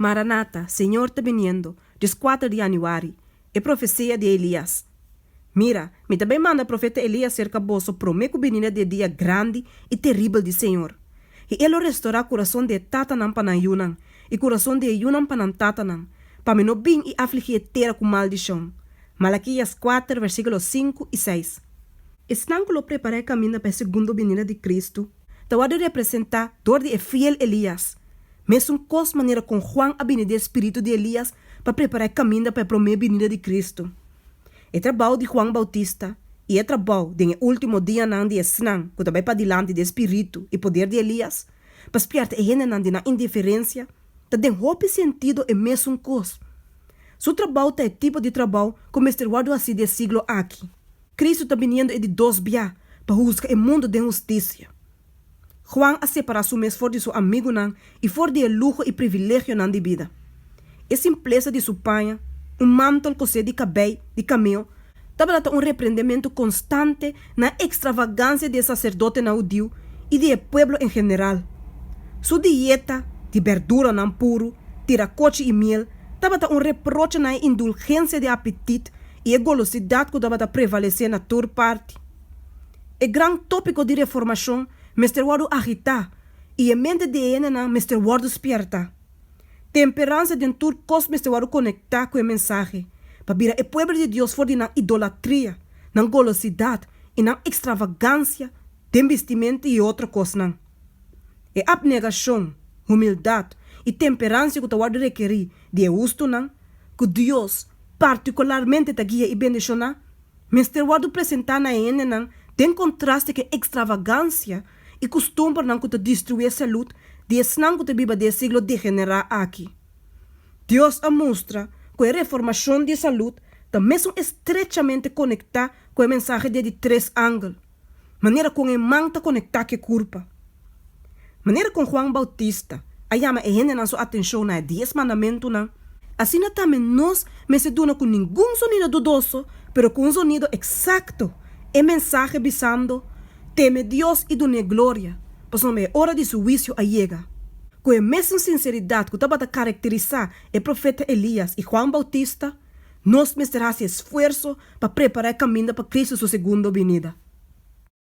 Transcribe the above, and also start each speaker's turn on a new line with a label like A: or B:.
A: Maranata, Senhor está viniendo, 4 de januário, é profecia de Elias. Mira, me também manda o profeta Elias cerca boso promete venir de dia grande e terrível de Senhor. E ele restaurar o coração de tatanam para Yunan, e coração de Yunan para tatanam, para me não vir e afligir terra com maldição. Malaquias 4, versículos 5 e 6. Estão que lo preparar caminho para a segunda vinda de Cristo, te de representar dor de fiel Elias. Mesmo cos maneira com Juan a vinda do Espírito de Elias para preparar caminho para a primeira vinda de Cristo. É trabalho de Juan Bautista e é trabalho de último dia não de Esnan, que também para diante do Espírito e poder de Elias, para espiar a gente não de na indiferença, te tem roupa sentido e mesmo cos. Seu trabalho é tipo de trabalho como este guardo assim de siglo aqui. Cristo está vindo de 2 bias para juzgar o mundo de justiça. Juan a separar seu mês for de seu amigo não e for de luxo e privilégio não de vida. A simpleza de sua pai, manto que de cabelo, de caminho, estava dando repreendimento constante na extravagância de sacerdote judeu e de povo em geral. Sua dieta de verdura não puro, tiracote e miel, estava dando reproche na indulgência de apetite e a golosidade que estava prevalecer na toda parte. O grande tópico de reformação, Mr. Wado agita, e a mente de ele não, Mr. Wado despierta. Temperança de todo cos Mr. Wado conectar com a mensagem, para virar o povo de Deus fora de na idolatria, na golosidade e na extravagância, de investimento e outra coisa não. E abnegação, humildade e temperança que o Wado requerir de justo não, que Deus particularmente te guia e bendicionar, Mr. Wado apresentar na ele não, tem contraste com extravagância e costume não que te destruir a saúde de esnan que te viva de siglo degenerar aqui. Deus a mostra que a reformação de saúde está mesmo estrechamente conectada com a mensagem de 3 ângulos. Maneira com a mão está conectada com a culpa. Maneira com Juan Bautista, a chama a gente na sua atenção na 10 mandamentos não. Assim também nós me se dona com nenhum sonido dudoso, pero com um sonido exacto. E mensagem bisando, teme Deus e done glória, pois não é hora de seu juízo a chega. Com a mesma sinceridade que estava a caracterizar o profeta Elias e Juan Bautista, nós mesterá esse esforço para preparar o caminho para Cristo sua segunda vinda.